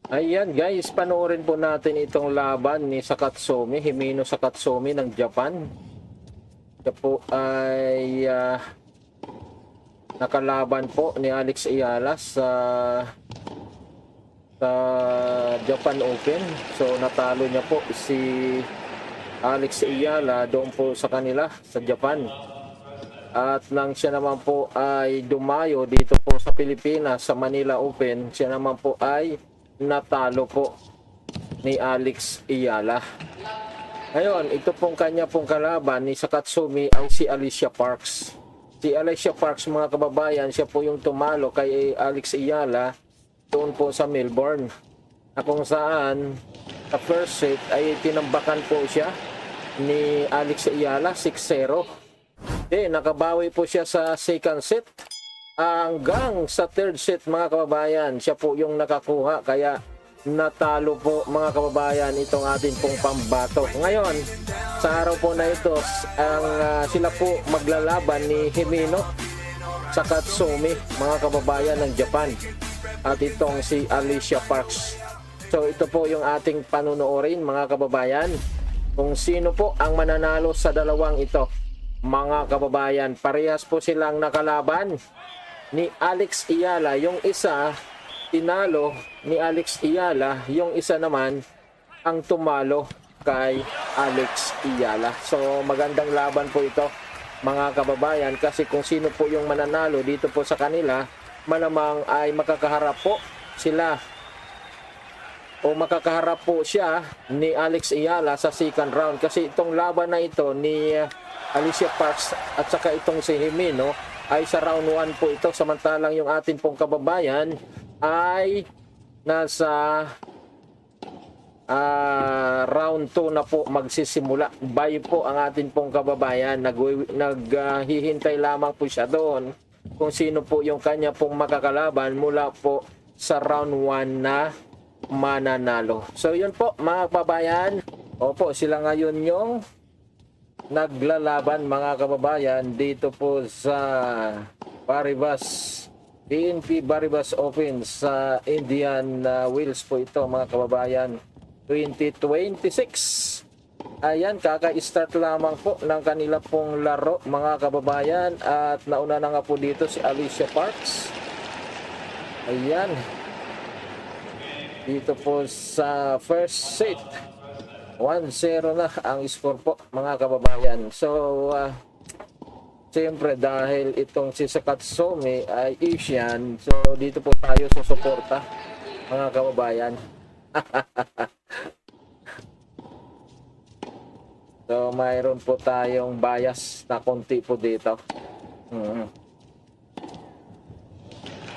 Ayan guys, panoorin po natin itong laban ni Sakatsumi, Himeno Sakatsumi ng Japan. Siya po ay nakalaban po ni Alex Ayala sa Japan Open. So natalo niya po si Alex Ayala doon po sa kanila sa Japan. At nang siya naman po ay dumayo dito po sa Pilipinas sa Manila Open, siya naman po ay natalo po ni Alex Ayala. Ngayon, ito pong kanya pong kalaban ni Sakatsumi ang si Alicia Parks. Si Alicia Parks, mga kababayan, siya po yung tumalo kay Alex Ayala doon po sa Melbourne. Na kung saan sa first set ay tinambakan po siya ni Alex Ayala 6-0. Nakabawi po siya sa second set. Hanggang sa third set, mga kababayan, siya po yung nakakuha. Kaya natalo po, mga kababayan, itong ating pong pambato. Ngayon, sa araw po na ito, sila po maglalaban ni Himeno Sakatsumi, mga kababayan ng Japan. At itong si Alicia Parks. So ito po yung ating panunuorin, mga kababayan. Kung sino po ang mananalo sa dalawang ito, mga kababayan. Parehas po silang nakalaban ni Alex Ayala. Yung isa tinalo ni Alex Ayala, yung isa naman ang tumalo kay Alex Ayala. So magandang laban po ito, mga kababayan, kasi kung sino po yung mananalo dito po sa kanila, malamang ay makakaharap po sila o makakaharap po siya ni Alex Ayala sa second round, kasi itong laban na ito ni Alicia Parks at saka itong si Himeno ay sa round 1 po ito, samantalang yung atin pong kababayan ay nasa round 2 na po magsisimula. Bye po ang atin pong kababayan, naghihintay lamang po siya doon kung sino po yung kanya pong makakalaban mula po sa round 1 na mananalo. So yun po, mga kababayan. Opo, sila ngayon yung naglalaban, mga kababayan, dito po sa PNP Paribas Open sa Indian Wells po ito, mga kababayan, 2026. Ayan, kaka-start lamang po ng kanila pong laro, mga kababayan, at nauna na nga po dito si Alicia Parks. Ayan, dito po sa first set 1-0 na ang score po, mga kababayan. So siyempre dahil itong si Sakatsumi ay Asian, so dito po tayo susuporta, mga kababayan. So mayroon po tayong bias na konti po dito.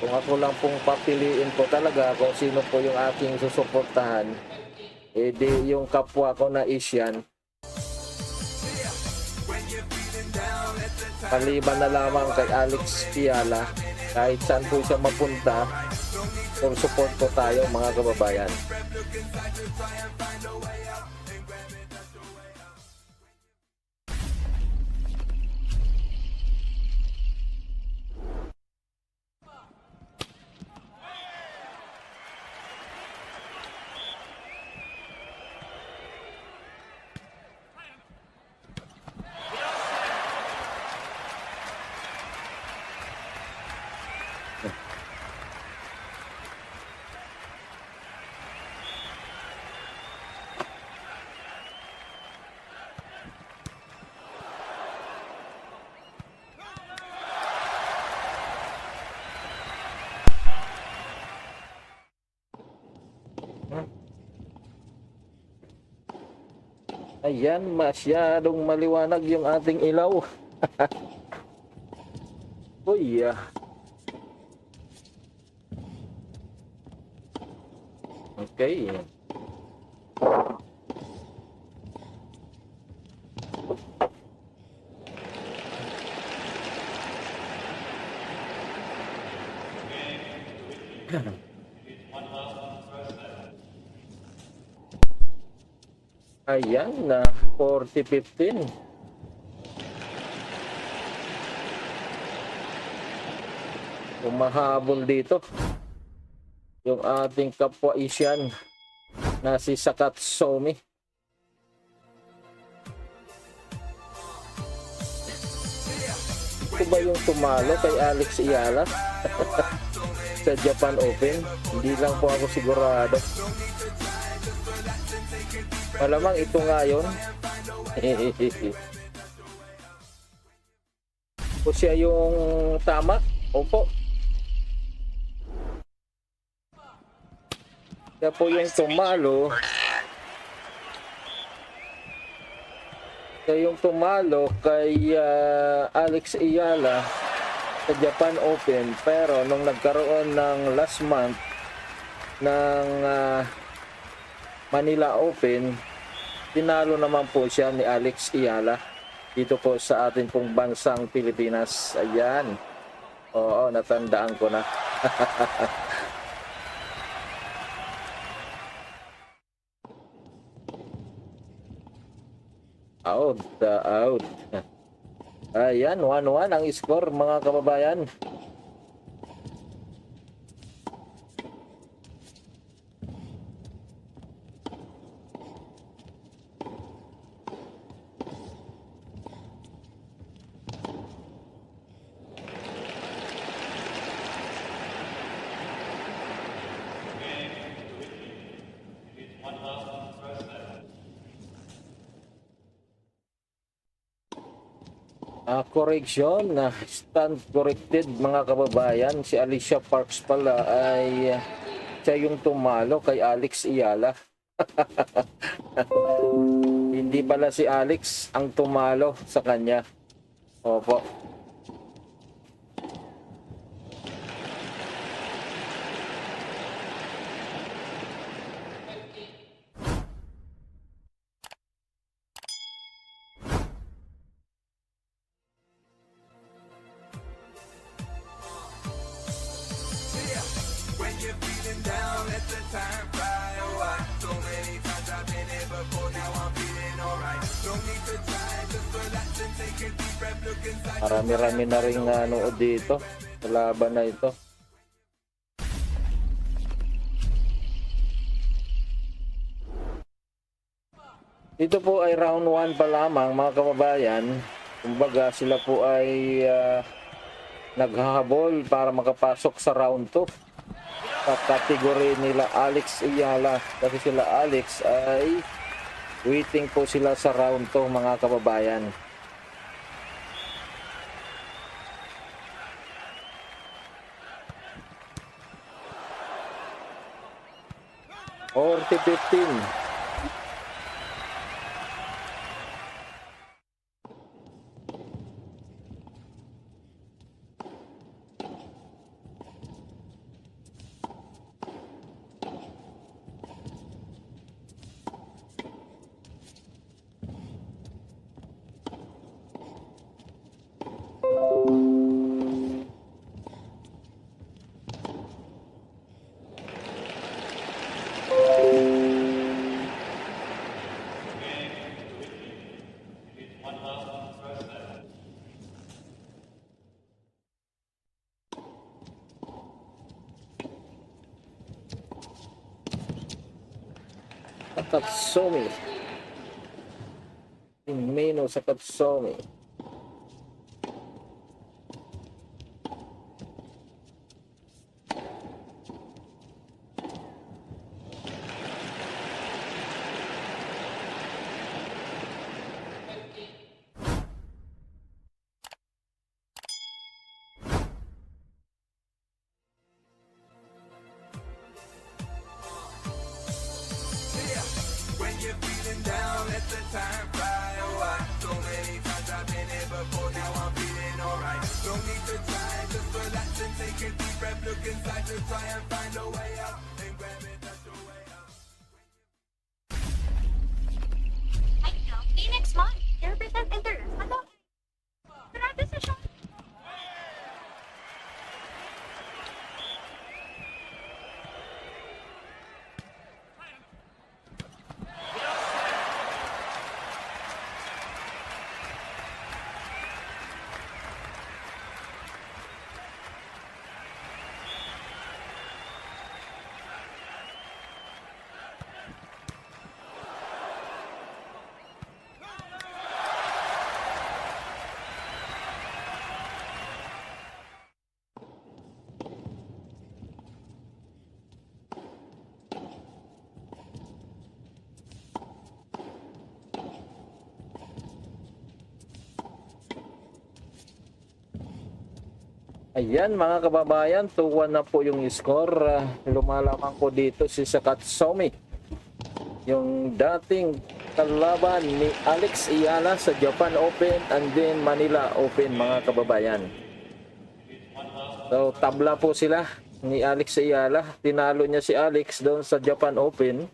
Kung ako lang pong papiliin po talaga kung sino po yung aking susuportahan, di yung kapwa ko na Asian, paliban na lamang kay Alex Ayala. Kahit saan po siya mapunta, kung support po tayo, mga kababayan. Ayan, masyadong maliwanag yung ating ilaw. Uy, okay. Ayan na 40-15. Umahabol dito. yung ating kapwa Asian na si Sakatsomi. Ito ba yung tumalo kay Alex Ayala sa Japan Open? Hindi lang po ako sigurado. Malamang ito nga yun. O siya yung tama? Opo. Siya po yung tumalo. Siya yung tumalo kay Alex Ayala sa Japan Open. Pero nung nagkaroon ng last month ng Manila Open, tinalo naman po siya ni Alex Ayala dito po sa atin pong bansang Pilipinas. Ayan. Oo, natandaan ko na. Out. Ayan, 1-1 ang score mga kababayan. Correction na stand corrected mga kababayan, si Alicia Parks pala ay siya yung tumalo kay Alex Ayala. Hindi pala si Alex ang tumalo sa kanya. Opo. Marami-rami na rin nanood dito sa laban na ito. Ito po ay round 1 pa lamang mga kababayan. Kumbaga sila po ay naghahabol para makapasok sa round 2 sa kategory nila Alex Ayala. Kasi sila Alex ay waiting po sila sa round 2 mga kababayan. Or 15. Sakatsomi. Meno Sakatsomi. Next month, your percent interest. Ano? Grabe sa siya. Ayan mga kababayan, 2-1 na po yung score. Lumalamang po dito si Sakatsomi, yung dating kalaban ni Alex Ayala sa Japan Open and then Manila Open mga kababayan. So tabla po sila ni Alex Ayala. Tinalo niya si Alex doon sa Japan Open.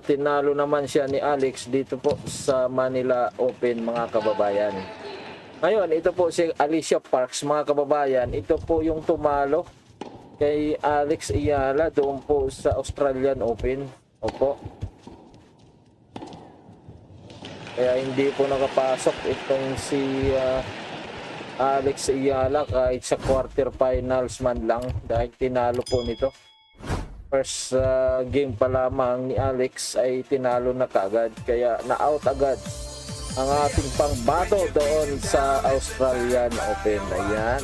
Tinalo naman siya ni Alex dito po sa Manila Open mga kababayan. Ngayon, ito po si Alicia Parks mga kababayan. Ito po yung tumalo kay Alex Ayala doon po sa Australian Open. Opo. Kaya hindi po nakapasok itong si Alex Ayala kahit sa quarterfinals man lang dahil tinalo po nito. First game pa lamang ni Alex ay tinalo na kagad, kaya na-out agad ang ating pangbato doon sa Australian Open. Ayan.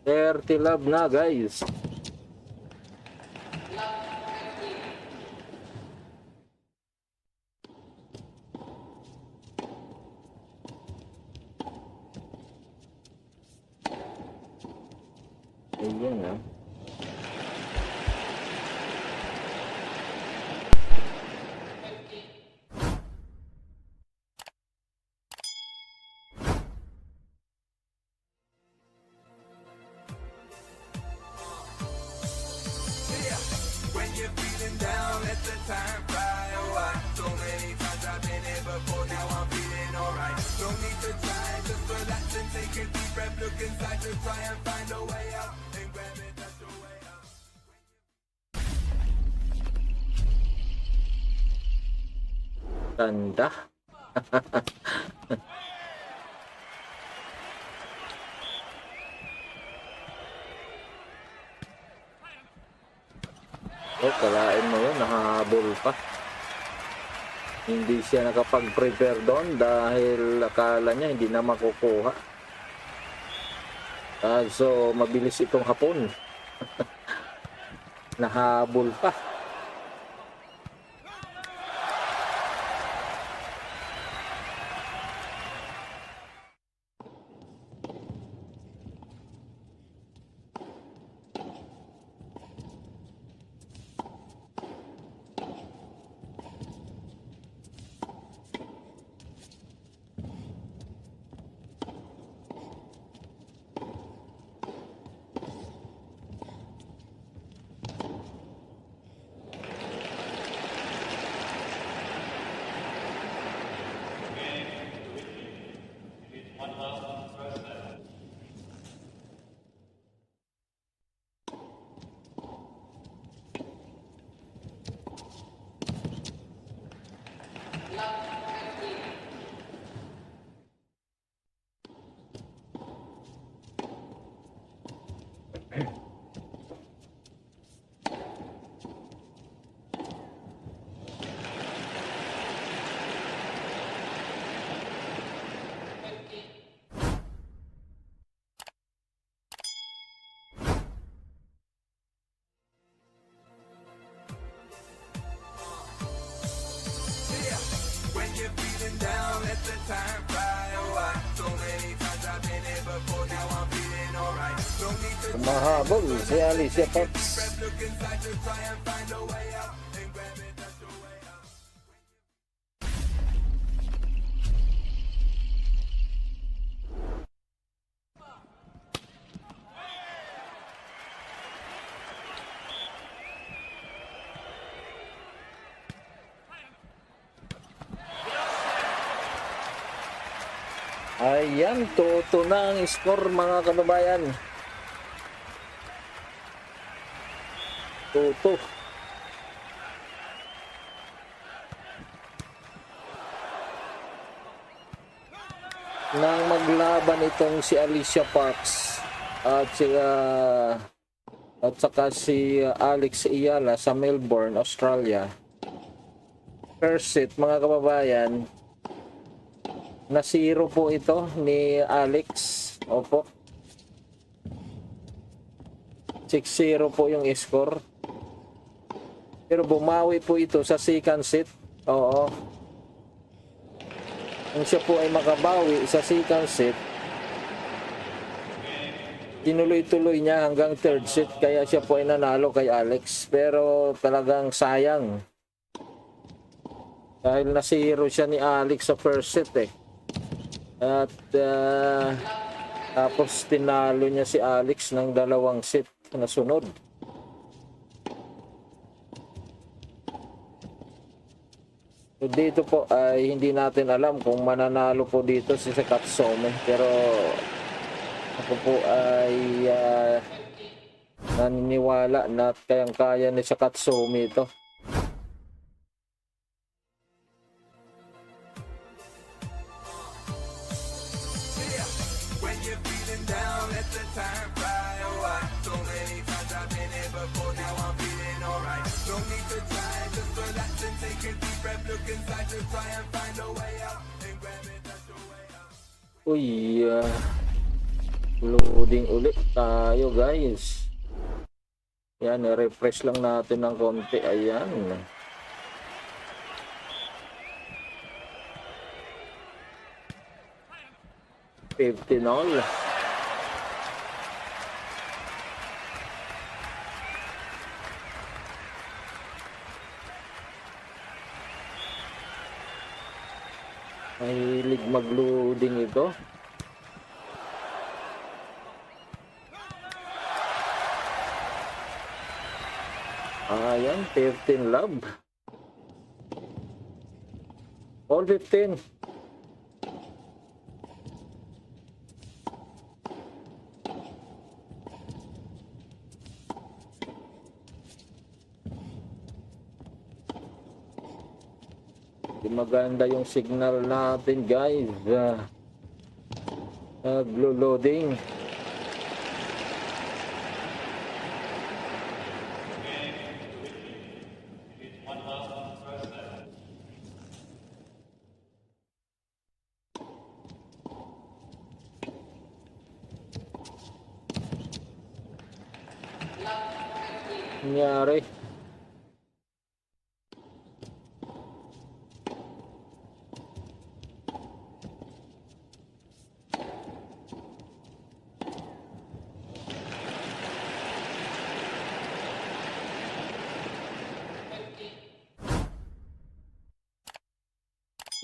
Dirty love na guys. Ayan ah. Tanda. Kalain mo yun, nakahabol pa. Hindi siya nakapag-prepare doon dahil akala niya hindi na makukuha. So, mabilis itong hapon. Nahabol pa. Mahabol si Alicia Fox. Ayan, 2-2 na ang score mga kababayan. 2-2. Nang maglaban itong si Alicia Fox at saka si Alex Ayala sa Melbourne, Australia. First set mga kababayan, na 0 po ito ni Alex. Opo. 6-0 po yung score. Pero bumawi po ito sa second set. Oo. Kung siya po ay makabawi sa second set, tinuloy-tuloy niya hanggang third set. Kaya siya po ay nanalo kay Alex. Pero talagang sayang. Dahil na 0 siya ni Alex sa first set eh. At tapos tinalo niya si Alex ng 2 set na sunod. So dito po ay hindi natin alam kung mananalo po dito si Katsumi. Pero ako po ay naniniwala na kayang-kaya ni Katsumi ito. Uy, loading ulit tayo guys. Yan, refresh lang natin ng konti. Ayan. $50. Mahilig mag-loading ito. Ayan, 15 love. All 15. Maganda yung signal natin guys. Naglo-loading. Nangyari.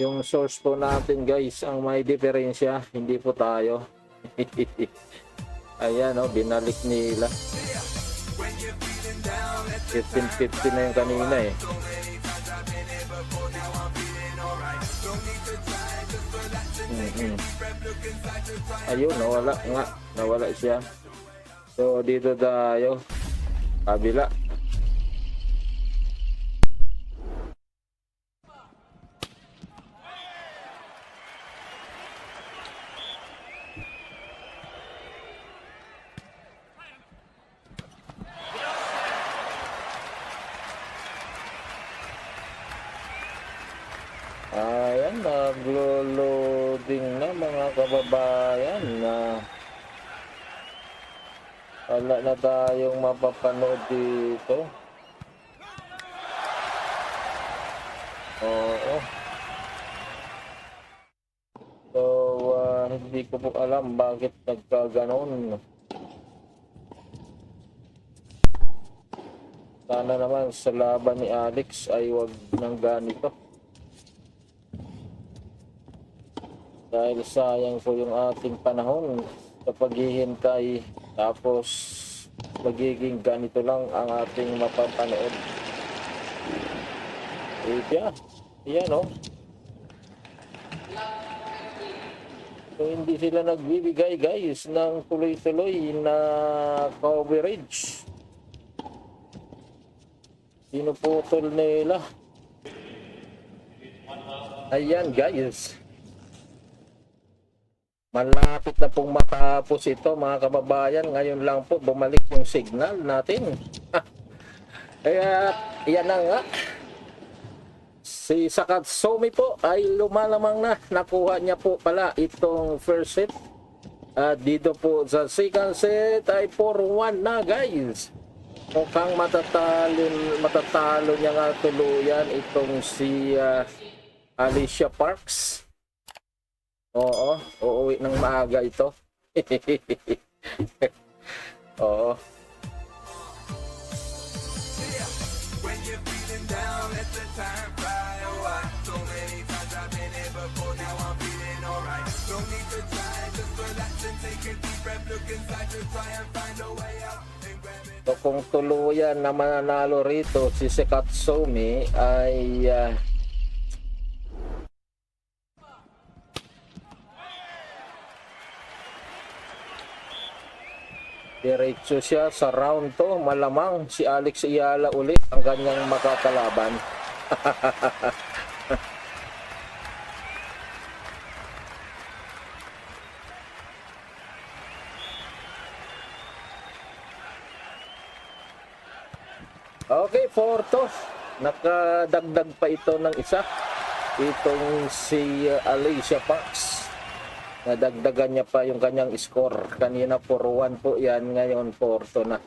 Yung source po natin guys ang may diferensya, hindi po tayo. Ayan o, binalik nila. 15-15 na yung kanina eh. Ayun, nawala siya. So dito tayo, kabila. Ayan, naglo-loading na mga kababayan na wala na tayong mapapanood dito. Oo. Hindi ko po alam bakit nagkaganon. Sana naman sa laban ni Alex ay wag nang ganito. Dahil sayang po yung ating panahon sa paghihintay, tapos magiging ganito lang ang ating mapapanood. Yan oh. So, hindi sila nagbibigay guys ng tuloy-tuloy na coverage. Pinuputol nila. Ayan guys. Malapit na pong matapos ito mga kababayan. Ngayon lang po bumalik yung signal natin. Kaya yan na nga. Si Sakatsomi po ay lumalamang na. Nakuha niya po pala itong first set. At dito po sa second set ay 4-1 na guys. Mukhang matatalo niya nga tuluyan itong si Alicia Parks. Oo, uuwi ng maaga ito. Oo. So kung tuluyan na mananalo rito si Sakatsomi ay diretso siya sa round 2. Malamang si Alex Ayala ulit ang kanyang makakalaban. Okay, 4-2. Nakadagdag pa ito ng isa. Itong si Alicia Parks. Nadagdagan niya pa yung kanyang score. Kanina 4-1 po yan. Ngayon 4-2 na.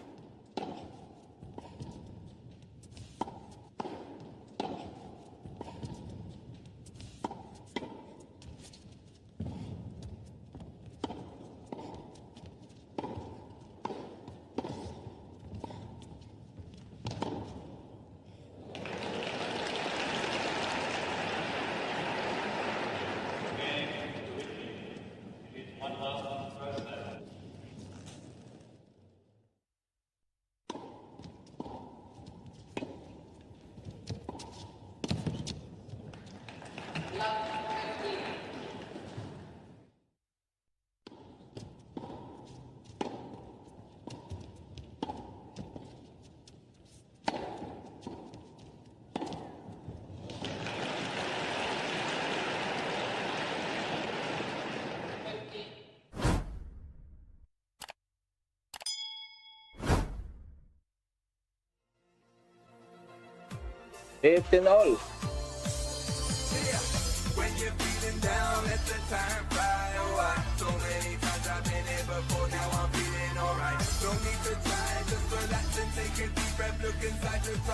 Fifteen all.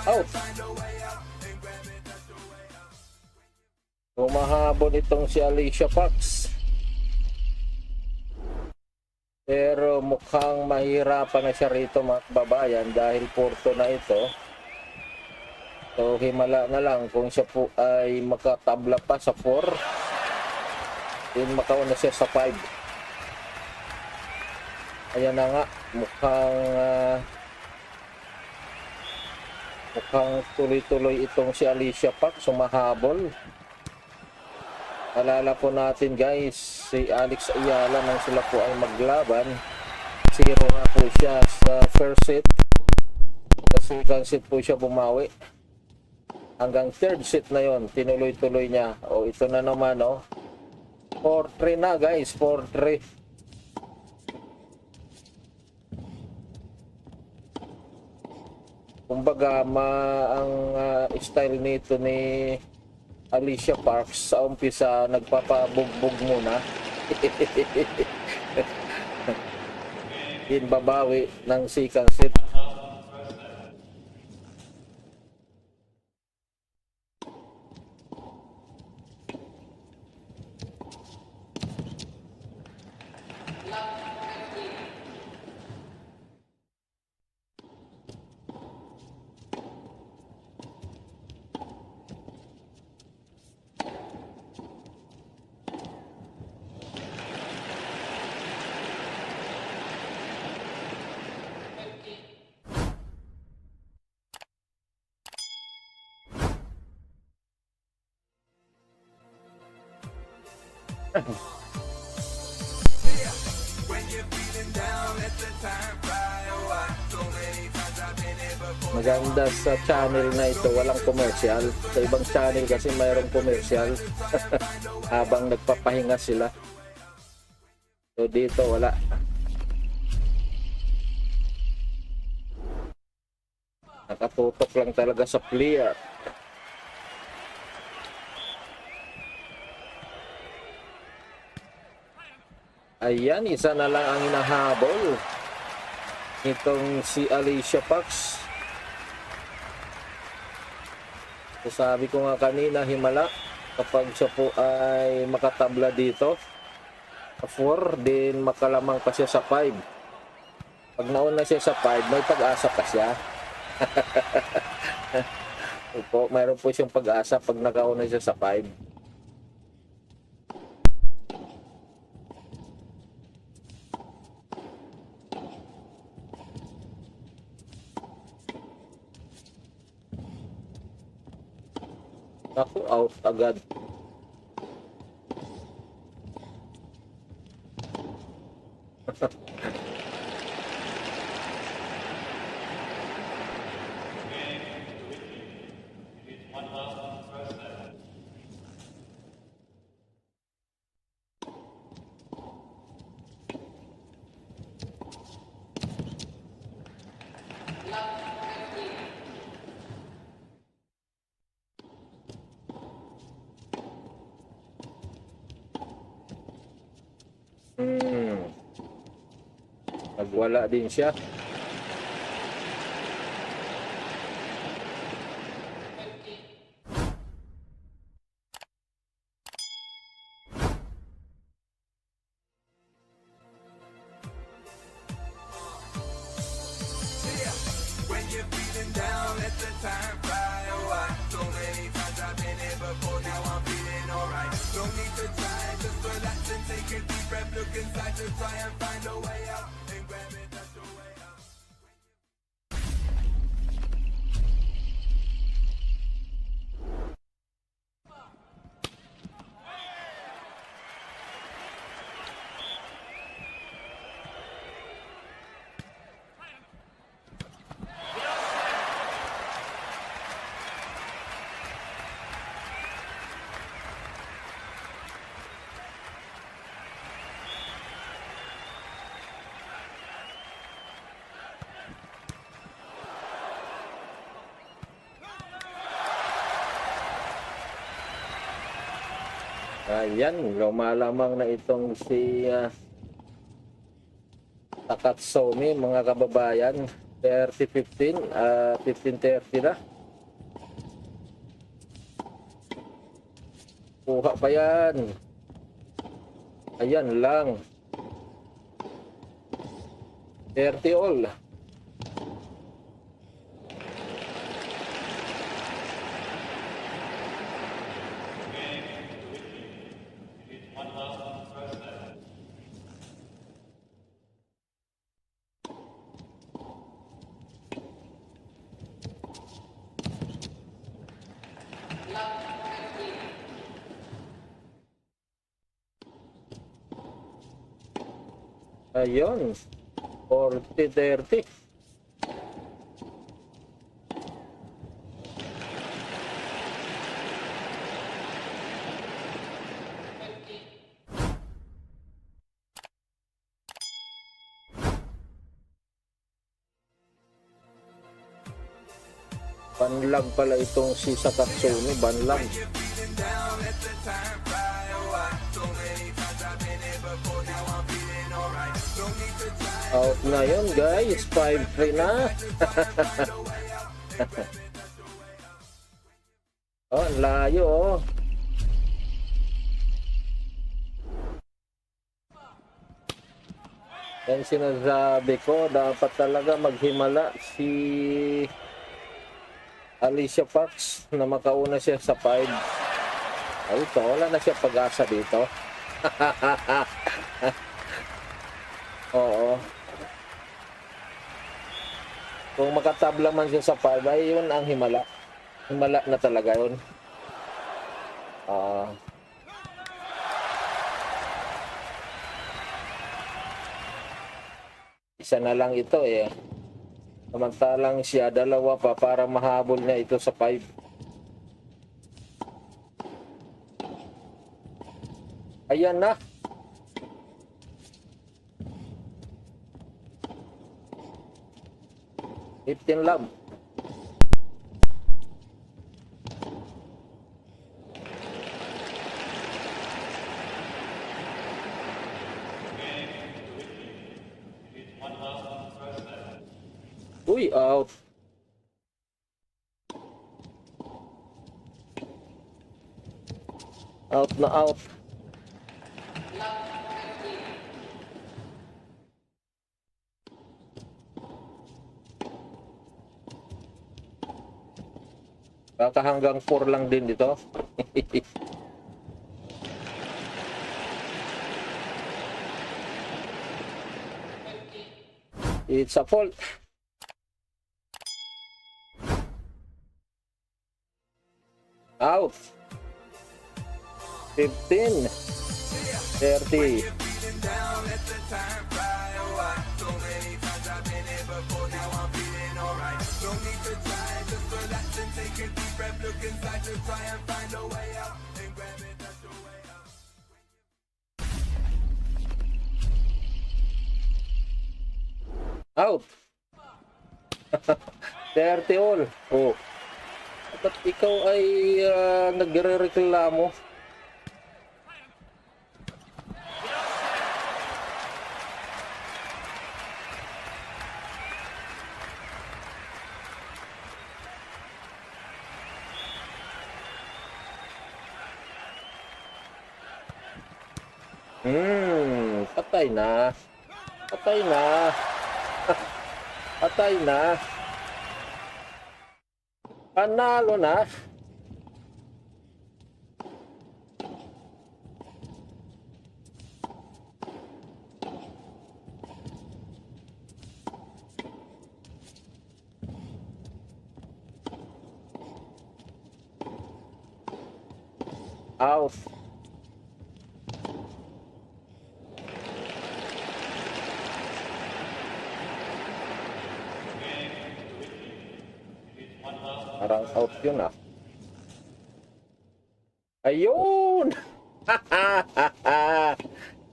Out. Humahabol itong si Alicia Parks. Pero mukhang mahirapan na siya rito mga kababayan dahil purto na ito. So himala na lang kung siya po ay makatabla pa sa 4. Then makauna siya sa 5. Ayan na nga, mukhang tuloy-tuloy itong si Alicia Parks sumahabol. Alala po natin guys, si Alex Ayala nang sila po ay maglaban, 0 na po siya sa first set. Sa second set po siya bumawi. Hanggang third set na yon, tinuloy-tuloy niya. O ito na naman, oh. 4-3 na guys, 4-3. Kumbaga, ang style nito ni Alicia Parks sa umpisa, nagpapabugbog muna. Din babawi ng second set. Maganda sa channel na ito, walang commercial. Sa ibang channel kasi mayroong commercial habang nagpapahinga sila. So dito wala. Nakatutok lang talaga sa clear. Ayan, isa na lang ang inahabol itong si Alicia Fox. So, sabi ko nga kanina, himala kapag siya po ay makatabla dito 4, din makalamang pa siya sa 5. Pag nauna siya sa 5, may pag-asa pa siya. Opo, mayroon po siyang pag-asa pag nakauna siya sa 5. Ako, out agad. Nagwala din siya. Ayan, lumalamang na itong si Takatsomi, mga kababayan. 30-15, 15-30 na. Kuha pa yan. Ayan lang. 30 all. Ayun, 40-30. Banlag pala itong si Sakatsumi, banlag. Out na yun guys, 5-3 na. Oh, ang layo oh. Yan sinasabi ko, dapat talaga maghimala si Alicia Parks na makauna siya sa 5. Ay, ito, wala na siya pag-asa dito. Oo. Kung makatabla man siya sa 5, ay yun ang himala. Himala na talaga yun. Isa na lang ito eh. Samantalang siya, dalawa pa para mahabol niya ito sa 5. Ayan na. $15 love. Uy, out. Out na out. Baka hanggang 4 lang din dito. It's a fault. Out. 15. 30. Out. 30 all. Oh. Ba't ikaw ay nagre-reklamo? Patay na. Patay na. Patay na. Panalo na. Out. Parang out yun ah. Ayun!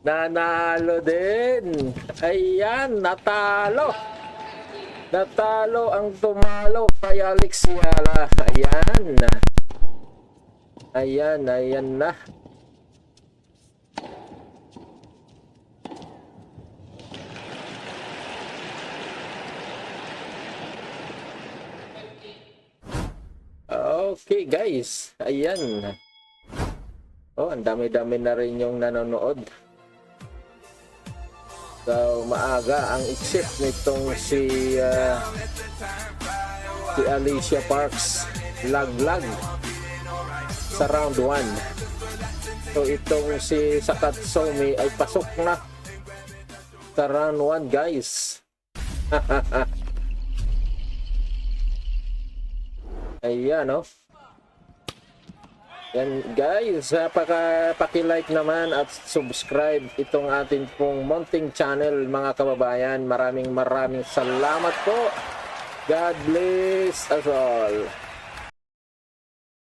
Nanalo din. Ayan, natalo. Natalo ang tumalo kay Alex Yala. Ayan. Ayan, ayan na. Okay guys, ayan. Oh, ang dami-dami na rin yung nanonood. So, maaga ang exit nitong si Alicia Parks. Lag-lag sa round 1. So, itong si Sakatsomi ay pasok na sa round 1 guys. Ayan, no? Yan, guys, paki-like naman at subscribe itong ating pong Monting Channel, mga kababayan. Maraming salamat po. God bless us all.